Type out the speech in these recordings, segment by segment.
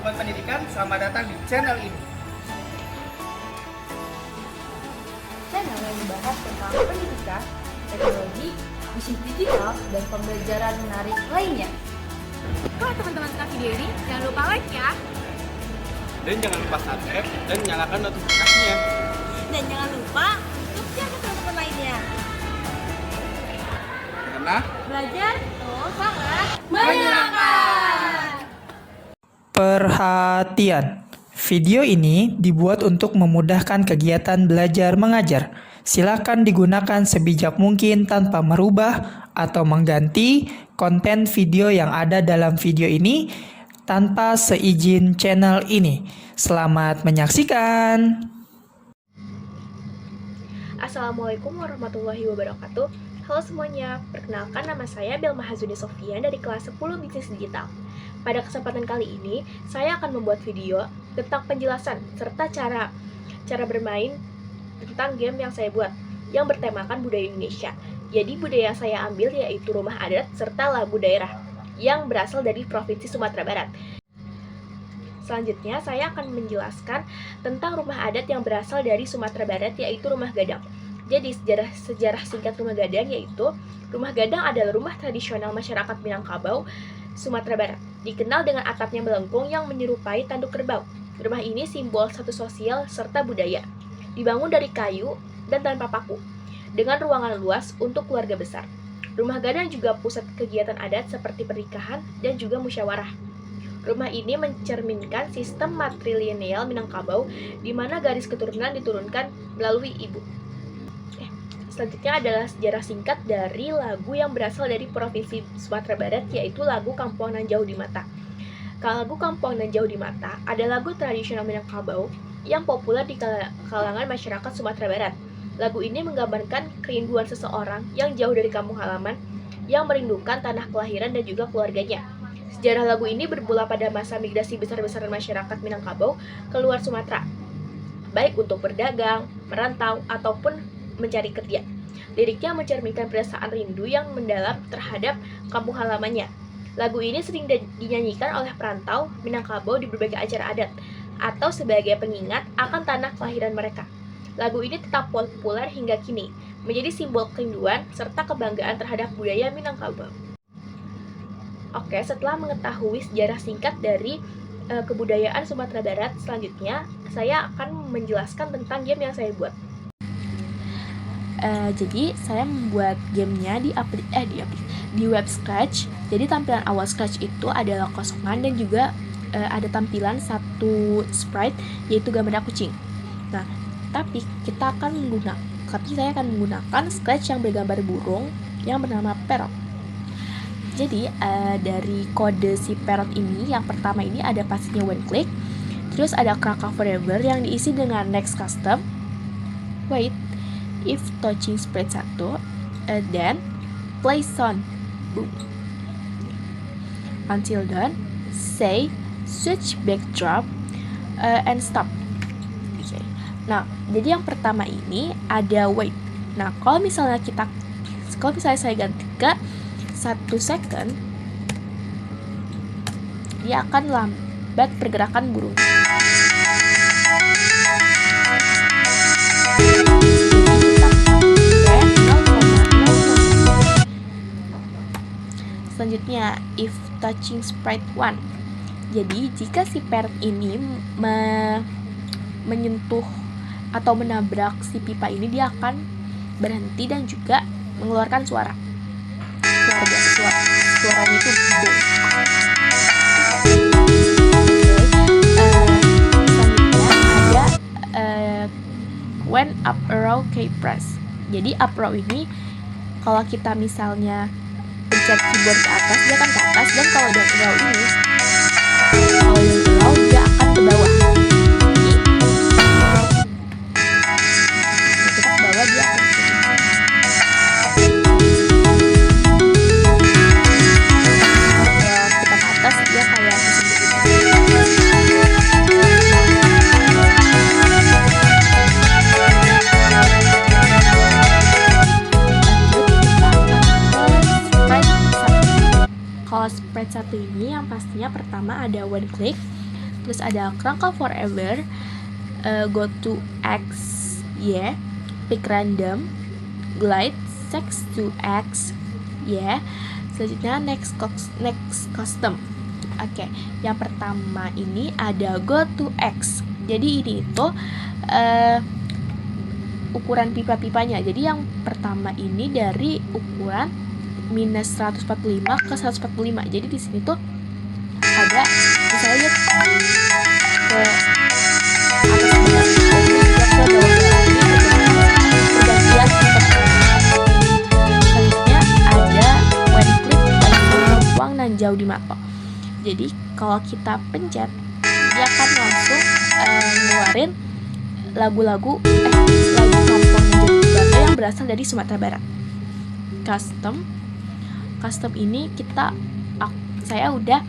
Sobat Pendidikan, selamat datang di channel ini. Channel yang membahas tentang pendidikan, teknologi, bisnis digital, dan pembelajaran menarik lainnya. Kalau teman-teman suka video ini, jangan lupa like ya. Dan jangan lupa subscribe dan nyalakan notifikasinya. Dan jangan lupa untuk share ke teman-teman lainnya. Karena Belajar terus sangat menyenangkan. Perhatian, video ini dibuat untuk memudahkan kegiatan belajar mengajar. Silakan digunakan sebijak mungkin tanpa merubah atau mengganti konten video yang ada dalam video ini tanpa seizin channel ini. Selamat menyaksikan. Assalamualaikum warahmatullahi wabarakatuh. Halo semuanya, perkenalkan nama saya Belma Hazuni Sofian dari kelas 10 Bisnis Digital. Pada kesempatan kali ini, saya akan membuat video tentang penjelasan serta cara bermain tentang game yang saya buat yang bertemakan budaya Indonesia. Jadi budaya yang saya ambil yaitu rumah adat serta lagu daerah yang berasal dari Provinsi Sumatera Barat. Selanjutnya, saya akan menjelaskan tentang rumah adat yang berasal dari Sumatera Barat yaitu rumah gadang. Jadi sejarah singkat rumah gadang yaitu rumah gadang adalah rumah tradisional masyarakat Minangkabau, Sumatera Barat. Dikenal dengan atapnya melengkung yang menyerupai tanduk kerbau. Rumah ini simbol status sosial serta budaya. Dibangun dari kayu dan tanpa paku, dengan ruangan luas untuk keluarga besar. Rumah gadang juga pusat kegiatan adat seperti pernikahan dan juga musyawarah. Rumah ini mencerminkan sistem matrilineal Minangkabau, di mana garis keturunan diturunkan melalui ibu. Selanjutnya adalah sejarah singkat dari lagu yang berasal dari Provinsi Sumatera Barat, yaitu lagu Kampung Nan Jauh di Mata. Lagu Kampung Nan Jauh di Mata adalah lagu tradisional Minangkabau yang populer di kalangan masyarakat Sumatera Barat. Lagu ini menggambarkan kerinduan seseorang yang jauh dari kampung halaman, yang merindukan tanah kelahiran dan juga keluarganya. Sejarah lagu ini bermula pada masa migrasi besar-besaran masyarakat Minangkabau keluar Sumatera, baik untuk berdagang, merantau, ataupun mencari kerja. Liriknya mencerminkan perasaan rindu yang mendalam terhadap kampung halamannya. Lagu ini sering dinyanyikan oleh perantau Minangkabau di berbagai acara adat atau sebagai pengingat akan tanah kelahiran mereka. Lagu ini tetap populer hingga kini, menjadi simbol kerinduan serta kebanggaan terhadap budaya Minangkabau. Oke, setelah mengetahui sejarah singkat dari kebudayaan Sumatera Barat, selanjutnya saya akan menjelaskan tentang game yang saya buat. Jadi saya membuat gamenya di web Scratch. Jadi tampilan awal Scratch itu adalah kosongan dan juga ada tampilan satu sprite yaitu gambar kucing. Nah, tapi saya akan menggunakan Scratch yang bergambar burung yang bernama Parrot. Jadi dari kode si Parrot ini, yang pertama ini ada pastinya one click, terus ada Kraka Forever yang diisi dengan next custom, wait, if touching sprite 1, then play sound, boom, until done, say, switch backdrop, and stop. Okay. Nah, jadi yang pertama ini ada wait. Nah, kalau misalnya saya ganti ke 1 second, dia akan lambat pergerakan burung. Selanjutnya, if touching sprite 1. Jadi, jika si parrot ini menyentuh atau menabrak si pipa ini, dia akan berhenti dan juga mengeluarkan suara. Suaranya itu boom. Selanjutnya ada when up arrow key press. Jadi up arrow ini kalau kita misalnya pencet keyboard ke atas, dia akan ke atas, dan kalau down arrow ini, dia akan ke bawah. Jadi kita ke bawah, dia akan ke bawah. Kalau kita ke atas, dia kayak seperti itu. Kalau sprite 1 ini yang pastinya pertama ada one click, terus ada Kerangka Forever, Go to X, yeah, Pick Random, Glide, Sex to X, yeah. Selanjutnya next custom. Oke, yang pertama ini ada Go to X. Jadi ini itu ukuran pipa-pipanya. Jadi yang pertama ini dari ukuran minus 145 ke 145. Jadi di sini tuh ada, misalnya lihat ke atas pergantian pipa. Selanjutnya ada when click Kampuang nan jauh di mata. Jadi kalau kita pencet, dia akan langsung ngeluarin lagu Kampuang nan jauh di mata yang berasal dari Sumatera Barat. Custom ini saya udah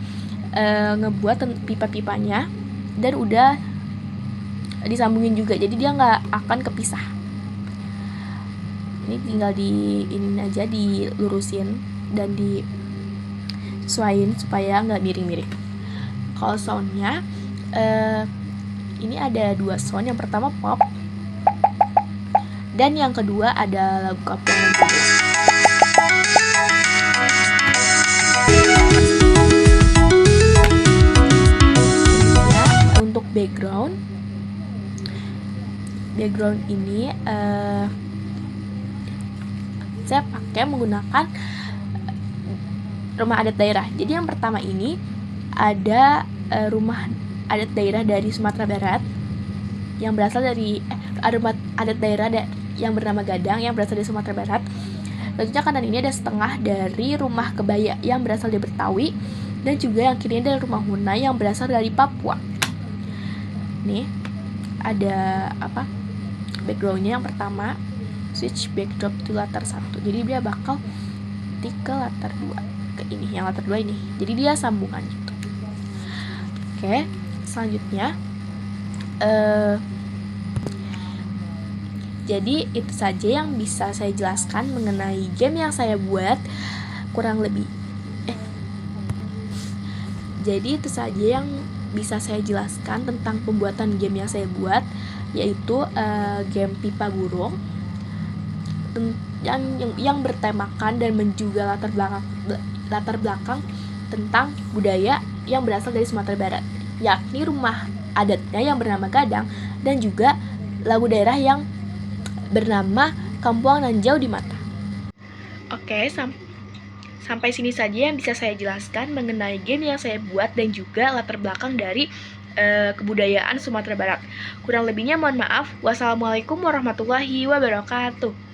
ngebuat pipa-pipanya dan udah disambungin juga, jadi dia nggak akan kepisah. Ini tinggal ini aja dilurusin dan disesuaiin supaya nggak miring-miring. Kalau soundnya ini ada 2 sound, yang pertama pop dan yang kedua ada lagu Kampuang nan jauh. Untuk background ini saya pakai menggunakan rumah adat daerah. Jadi yang pertama ini ada rumah adat daerah dari Sumatera Barat yang berasal dari rumah adat daerah yang bernama Gadang yang berasal dari Sumatera Barat. Selanjutnya kanan ini ada setengah dari rumah kebaya yang berasal dari Betawi, dan juga yang kiri ada rumah Hunay yang berasal dari Papua. Nih ada backgroundnya. Yang pertama switch backdrop to latar 1, jadi dia bakal tik ke latar 2, ke ini, yang latar 2 ini, jadi dia sambungan gitu. Oke, selanjutnya jadi itu saja yang bisa saya jelaskan mengenai game yang saya buat, kurang lebih jadi itu saja yang bisa saya jelaskan tentang pembuatan game yang saya buat, yaitu game pipa burung yang bertemakan dan juga latar belakang tentang budaya yang berasal dari Sumatera Barat, yakni rumah adatnya yang bernama Gadang dan juga lagu daerah yang bernama Kampuang nan jauh di mata. Oke, sampai sini saja yang bisa saya jelaskan mengenai game yang saya buat dan juga latar belakang dari kebudayaan Sumatera Barat. Kurang lebihnya mohon maaf. Wassalamualaikum warahmatullahi wabarakatuh.